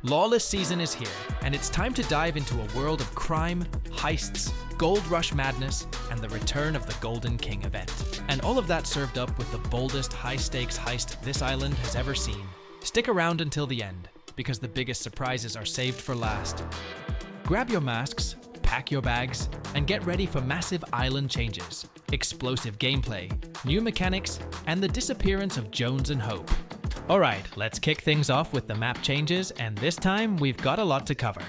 Lawless season is here, and it's time to dive into a world of crime, heists, gold rush madness, and the return of the Golden King event. And all of that served up with the boldest high-stakes heist this island has ever seen. Stick around until the end, because the biggest surprises are saved for last. Grab your masks, pack your bags, and get ready for massive island changes, explosive gameplay, new mechanics, and the disappearance of Jones and Hope. Alright, let's kick things off with the map changes, and this time we've got a lot to cover.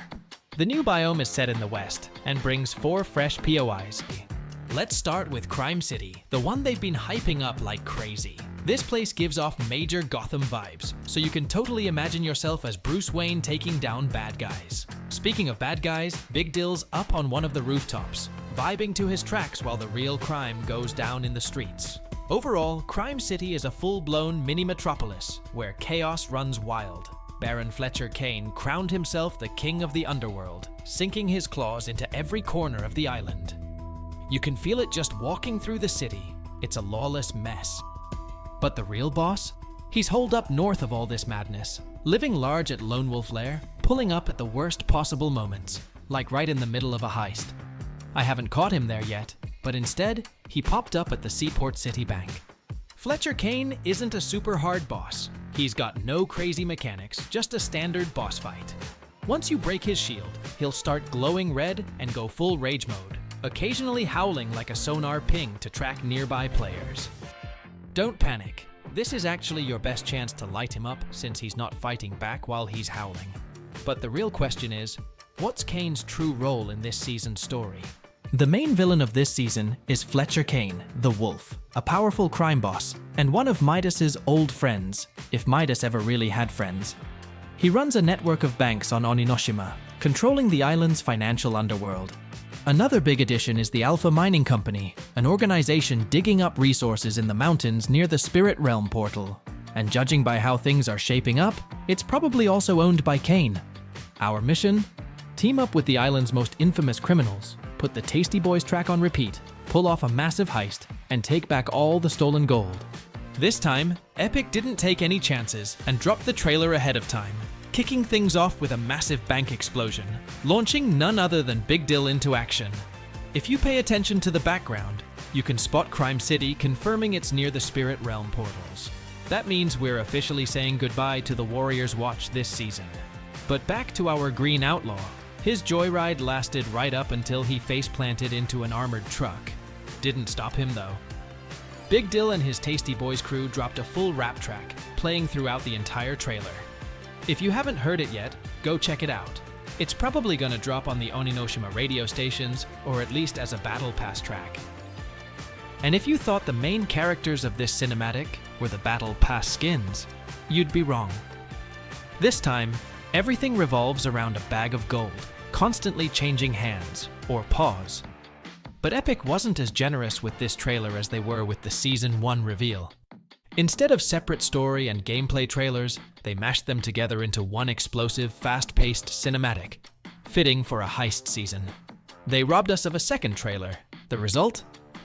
The new biome is set in the west, and brings 4 fresh POIs. Let's start with Crime City, the one they've been hyping up like crazy. This place gives off major Gotham vibes, so you can totally imagine yourself as Bruce Wayne taking down bad guys. Speaking of bad guys, Big Dill's up on one of the rooftops, vibing to his tracks while the real crime goes down in the streets. Overall, Crime City is a full-blown mini-metropolis where chaos runs wild. Baron Fletcher Kane crowned himself the king of the underworld, sinking his claws into every corner of the island. You can feel it just walking through the city. It's a lawless mess. But the real boss? He's holed up north of all this madness, living large at Lone Wolf Lair, pulling up at the worst possible moments, like right in the middle of a heist. I haven't caught him there yet, but instead, he popped up at the Seaport City Bank. Fletcher Kane isn't a super hard boss. He's got no crazy mechanics, just a standard boss fight. Once you break his shield, he'll start glowing red and go full rage mode, occasionally howling like a sonar ping to track nearby players. Don't panic. This is actually your best chance to light him up since he's not fighting back while he's howling. But the real question is, what's Kane's true role in this season's story? The main villain of this season is Fletcher Kane, the Wolf, a powerful crime boss, and one of Midas's old friends, if Midas ever really had friends. He runs a network of banks on Oninoshima, controlling the island's financial underworld. Another big addition is the Alpha Mining Company, an organization digging up resources in the mountains near the Spirit Realm portal. And judging by how things are shaping up, it's probably also owned by Kane. Our mission? Team up with the island's most infamous criminals, put the Tasty Boys track on repeat, pull off a massive heist, and take back all the stolen gold. This time, Epic didn't take any chances and dropped the trailer ahead of time, kicking things off with a massive bank explosion, launching none other than Big Dill into action. If you pay attention to the background, you can spot Crime City confirming it's near the Spirit Realm portals. That means we're officially saying goodbye to the Warriors Watch this season. But back to our Green Outlaw. His joyride lasted right up until he face-planted into an armored truck. Didn't stop him though. Big Dill and his Tasty Boys crew dropped a full rap track, playing throughout the entire trailer. If you haven't heard it yet, go check it out. It's probably gonna drop on the Oninoshima radio stations, or at least as a Battle Pass track. And if you thought the main characters of this cinematic were the Battle Pass skins, you'd be wrong. This time, everything revolves around a bag of gold, constantly changing hands, or paws. But Epic wasn't as generous with this trailer as they were with the Season 1 reveal. Instead of separate story and gameplay trailers, they mashed them together into one explosive, fast-paced cinematic, fitting for a heist season. They robbed us of a second trailer. The result?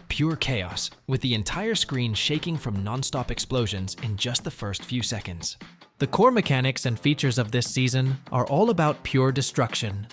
Pure chaos, with the entire screen shaking from non-stop explosions in just the first few seconds. The core mechanics and features of this season are all about pure destruction.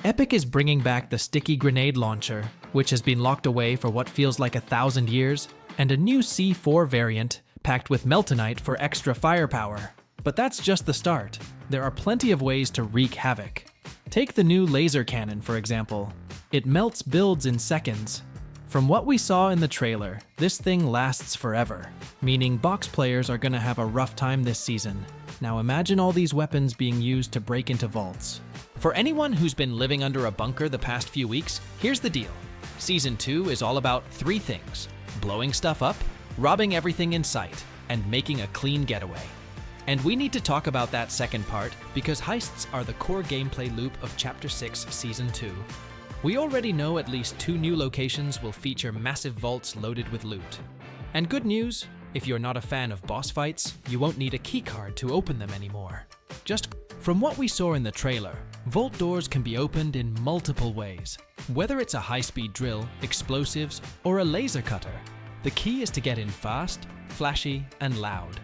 Epic is bringing back the sticky grenade launcher, which has been locked away for what feels like 1,000 years, and a new C4 variant packed with Meltonite for extra firepower. But that's just the start. There are plenty of ways to wreak havoc. Take the new laser cannon, for example. It melts builds in seconds. From what we saw in the trailer, this thing lasts forever, meaning box players are gonna have a rough time this season. Now imagine all these weapons being used to break into vaults. For anyone who's been living under a bunker the past few weeks, here's the deal. Season 2 is all about 3 things: blowing stuff up, robbing everything in sight, and making a clean getaway. And we need to talk about that second part because heists are the core gameplay loop of Chapter 6 Season 2. We already know at least 2 new locations will feature massive vaults loaded with loot. And good news, if you're not a fan of boss fights, you won't need a keycard to open them anymore. Just from what we saw in the trailer, vault doors can be opened in multiple ways. Whether it's a high-speed drill, explosives, or a laser cutter, the key is to get in fast, flashy, and loud.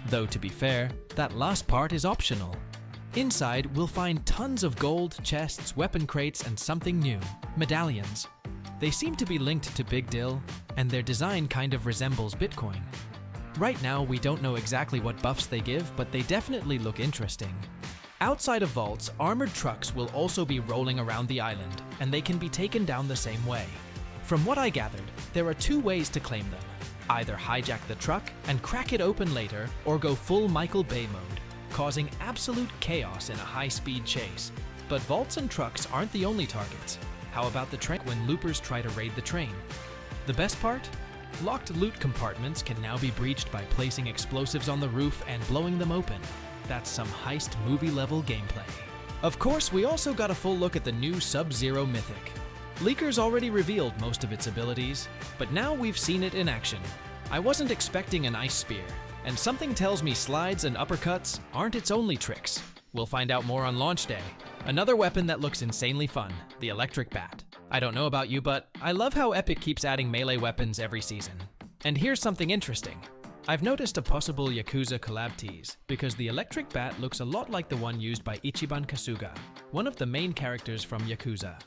Though to be fair, that last part is optional. Inside, we'll find tons of gold, chests, weapon crates, and something new, medallions. They seem to be linked to Big Dill, and their design kind of resembles Bitcoin. Right now, we don't know exactly what buffs they give, but they definitely look interesting. Outside of vaults, armored trucks will also be rolling around the island, and they can be taken down the same way. From what I gathered, there are two ways to claim them. Either hijack the truck and crack it open later, or go full Michael Bay mode, causing absolute chaos in a high-speed chase. But vaults and trucks aren't the only targets. How about the train when loopers try to raid the train? The best part? Locked loot compartments can now be breached by placing explosives on the roof and blowing them open. That's some heist movie-level gameplay. Of course, we also got a full look at the new Sub-Zero Mythic. Leakers already revealed most of its abilities, but now we've seen it in action. I wasn't expecting an ice spear, and something tells me slides and uppercuts aren't its only tricks. We'll find out more on launch day. Another weapon that looks insanely fun, the electric bat. I don't know about you, but I love how Epic keeps adding melee weapons every season. And here's something interesting. I've noticed a possible Yakuza collab tease, because the electric bat looks a lot like the one used by Ichiban Kasuga, one of the main characters from Yakuza.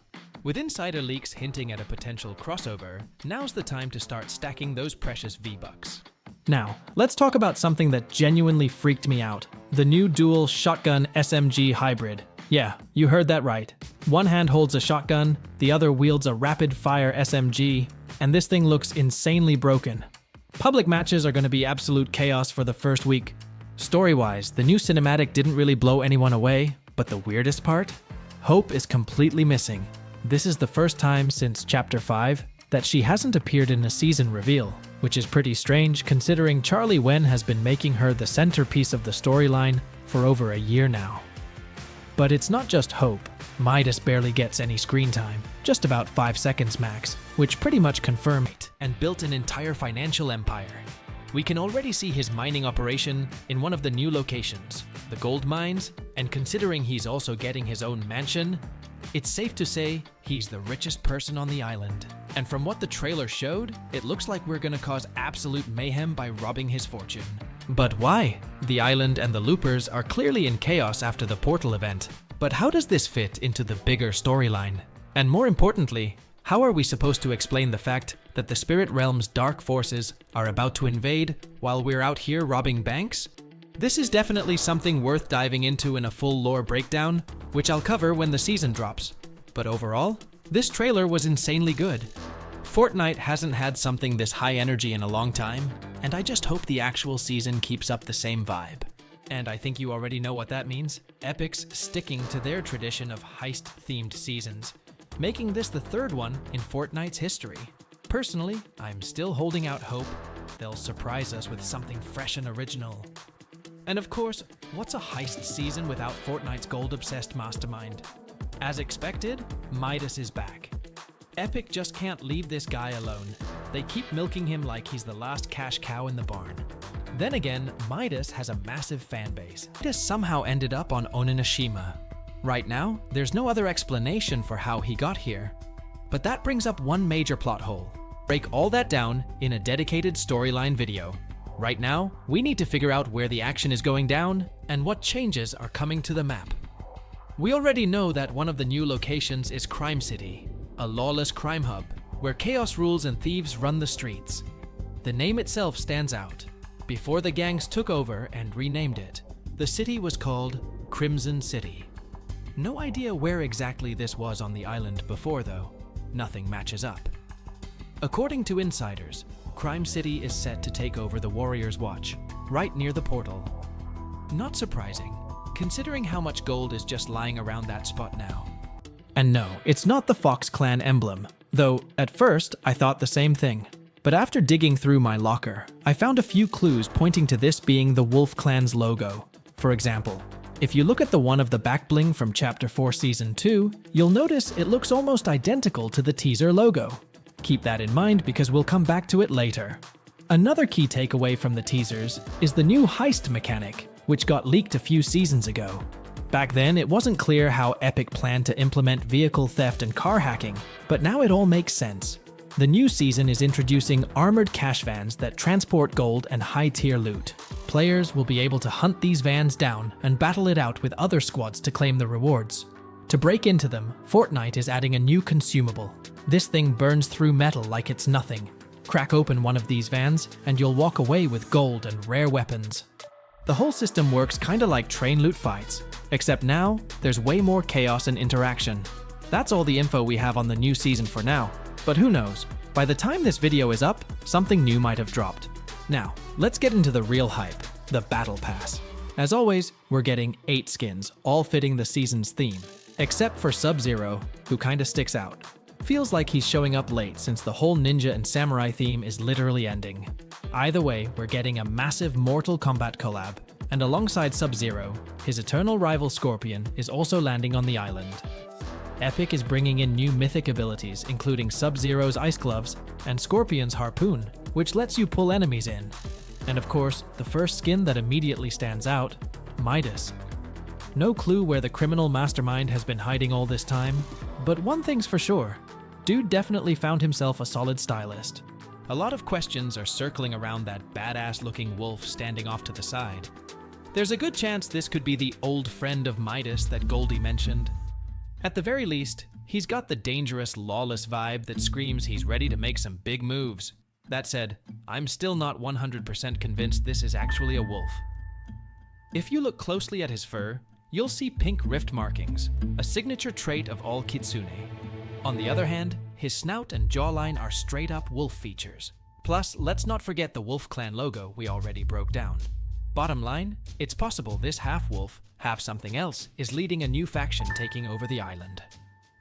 With insider leaks hinting at a potential crossover, now's the time to start stacking those precious V-Bucks. Now, let's talk about something that genuinely freaked me out. The new dual shotgun SMG hybrid. Yeah, you heard that right. One hand holds a shotgun, the other wields a rapid-fire SMG, and this thing looks insanely broken. Public matches are going to be absolute chaos for the first week. Story-wise, the new cinematic didn't really blow anyone away, but the weirdest part? Hope is completely missing. This is the first time since Chapter 5 that she hasn't appeared in a season reveal, which is pretty strange considering Charlie Wen has been making her the centerpiece of the storyline for over a year now. But it's not just Hope. Midas barely gets any screen time, just about 5 seconds max, which pretty much confirmed it and built an entire financial empire. We can already see his mining operation in one of the new locations, the gold mines, and considering he's also getting his own mansion, it's safe to say he's the richest person on the island. And from what the trailer showed, it looks like we're gonna cause absolute mayhem by robbing his fortune. But why? The island and the loopers are clearly in chaos after the portal event. But how does this fit into the bigger storyline? And more importantly, how are we supposed to explain the fact that the spirit realm's dark forces are about to invade while we're out here robbing banks? This is definitely something worth diving into in a full lore breakdown, which I'll cover when the season drops. But overall, this trailer was insanely good. Fortnite hasn't had something this high energy in a long time, and I just hope the actual season keeps up the same vibe. And I think you already know what that means. Epic's sticking to their tradition of heist-themed seasons, making this the third one in Fortnite's history. Personally, I'm still holding out hope they'll surprise us with something fresh and original. And of course, what's a heist season without Fortnite's gold-obsessed mastermind? As expected, Midas is back. Epic just can't leave this guy alone. They keep milking him like he's the last cash cow in the barn. Then again, Midas has a massive fan base. Midas somehow ended up on Ononishima. Right now, there's no other explanation for how he got here. But that brings up one major plot hole. Break all that down in a dedicated storyline video. Right now, we need to figure out where the action is going down and what changes are coming to the map. We already know that one of the new locations is Crime City, a lawless crime hub where chaos rules and thieves run the streets. The name itself stands out. Before the gangs took over and renamed it, the city was called Crimson City. No idea where exactly this was on the island before though. Nothing matches up. According to insiders, Crime City is set to take over the Warriors' Watch, right near the portal. Not surprising, considering how much gold is just lying around that spot now. And no, it's not the Fox Clan emblem, though at first I thought the same thing. But after digging through my locker, I found a few clues pointing to this being the Wolf Clan's logo. For example, if you look at the one of the back bling from Chapter 4 Season 2, you'll notice it looks almost identical to the teaser logo. Keep that in mind because we'll come back to it later. Another key takeaway from the teasers is the new heist mechanic, which got leaked a few seasons ago. Back then, it wasn't clear how Epic planned to implement vehicle theft and car hacking, but now it all makes sense. The new season is introducing armored cash vans that transport gold and high-tier loot. Players will be able to hunt these vans down and battle it out with other squads to claim the rewards. To break into them, Fortnite is adding a new consumable. This thing burns through metal like it's nothing. Crack open one of these vans, and you'll walk away with gold and rare weapons. The whole system works kinda like train loot fights, except now, there's way more chaos and interaction. That's all the info we have on the new season for now, but who knows? By the time this video is up, something new might have dropped. Now, let's get into the real hype, the Battle Pass. As always, we're getting 8 skins, all fitting the season's theme, except for Sub-Zero, who kinda sticks out. Feels like he's showing up late since the whole ninja and samurai theme is literally ending. Either way, we're getting a massive Mortal Kombat collab, and alongside Sub-Zero, his eternal rival Scorpion is also landing on the island. Epic is bringing in new mythic abilities, including Sub-Zero's Ice Gloves and Scorpion's Harpoon, which lets you pull enemies in. And of course, the first skin that immediately stands out, Midas. No clue where the criminal mastermind has been hiding all this time, but one thing's for sure, dude definitely found himself a solid stylist. A lot of questions are circling around that badass-looking wolf standing off to the side. There's a good chance this could be the old friend of Midas that Goldie mentioned. At the very least, he's got the dangerous Lawless vibe that screams he's ready to make some big moves. That said, I'm still not 100% convinced this is actually a wolf. If you look closely at his fur, you'll see pink rift markings, a signature trait of all kitsune. On the other hand, his snout and jawline are straight-up wolf features. Plus, let's not forget the Wolf Clan logo we already broke down. Bottom line, it's possible this half-wolf, half-something else is leading a new faction taking over the island.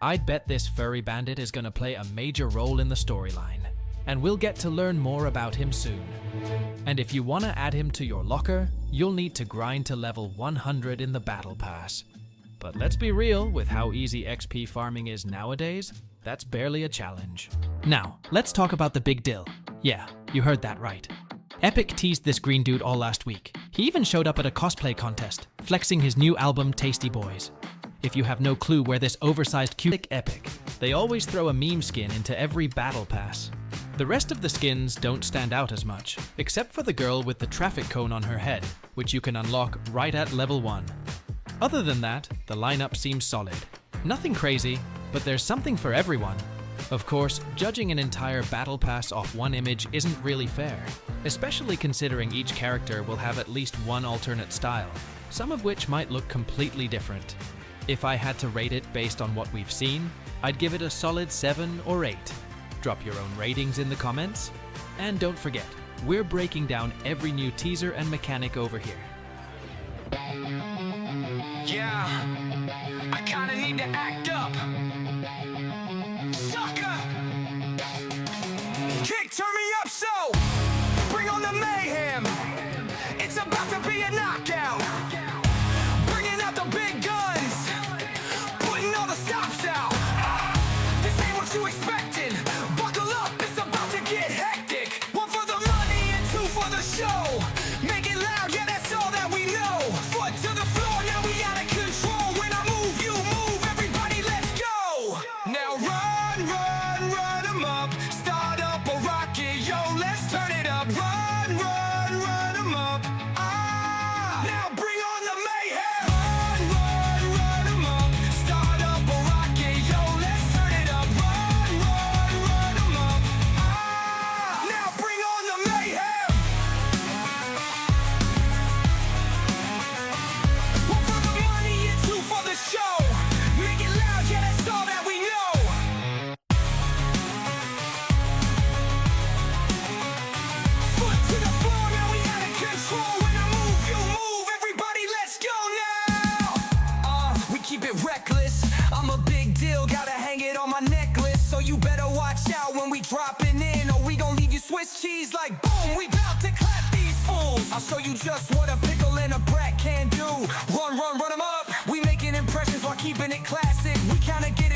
I'd bet this furry bandit is gonna play a major role in the storyline, and we'll get to learn more about him soon. And if you wanna add him to your locker, you'll need to grind to level 100 in the Battle Pass. But let's be real, with how easy XP farming is nowadays, that's barely a challenge. Now, let's talk about the big deal. Yeah, you heard that right. Epic teased this green dude all last week. He even showed up at a cosplay contest, flexing his new album Tasty Boys. If you have no clue where this oversized cute Epic, they always throw a meme skin into every Battle Pass. The rest of the skins don't stand out as much, except for the girl with the traffic cone on her head, which you can unlock right at level 1. Other than that, the lineup seems solid. Nothing crazy, but there's something for everyone. Of course, judging an entire Battle Pass off one image isn't really fair, especially considering each character will have at least one alternate style, some of which might look completely different. If I had to rate it based on what we've seen, I'd give it a solid 7 or 8. Drop your own ratings in the comments. And don't forget, we're breaking down every new teaser and mechanic over here. Yeah, I kinda need to act up. Sucker! Kick, turn me up, so bring on the mayhem. It's about to be a knockout. Bringing out the big guns, putting all the stops out. This ain't what you expected. Buckle up, it's about to get hectic. 1 for the money and 2 for the show. Make it loud, yeah, that's all that we know. Foot to the floor, now we out of control. When I move, you move, everybody let's go. Now run, run, run 'em up. Start up a rocket, yo, let's turn it up. Run, run, run 'em up. Now bring on the mayhem. Run, run, run 'em up. Start up a rocket, yo, let's turn it up. Run, run, run 'em up. Now bring on the mayhem. 1 for the money and 2 for the show. Make it loud, yeah, that's all that we know. Foot to the floor, now we out of control. When I move, you move, everybody let's go now. We keep it reckless. I'm a big deal, gotta hang it on my necklace. So you better watch out when we dropping in, or we gon' leave you Swiss cheese like boom. We bout to clap these fools. I'll show you just what a pickle and a brat can do. Run, run, run 'em up. We making impressions while keeping it classic. We kinda get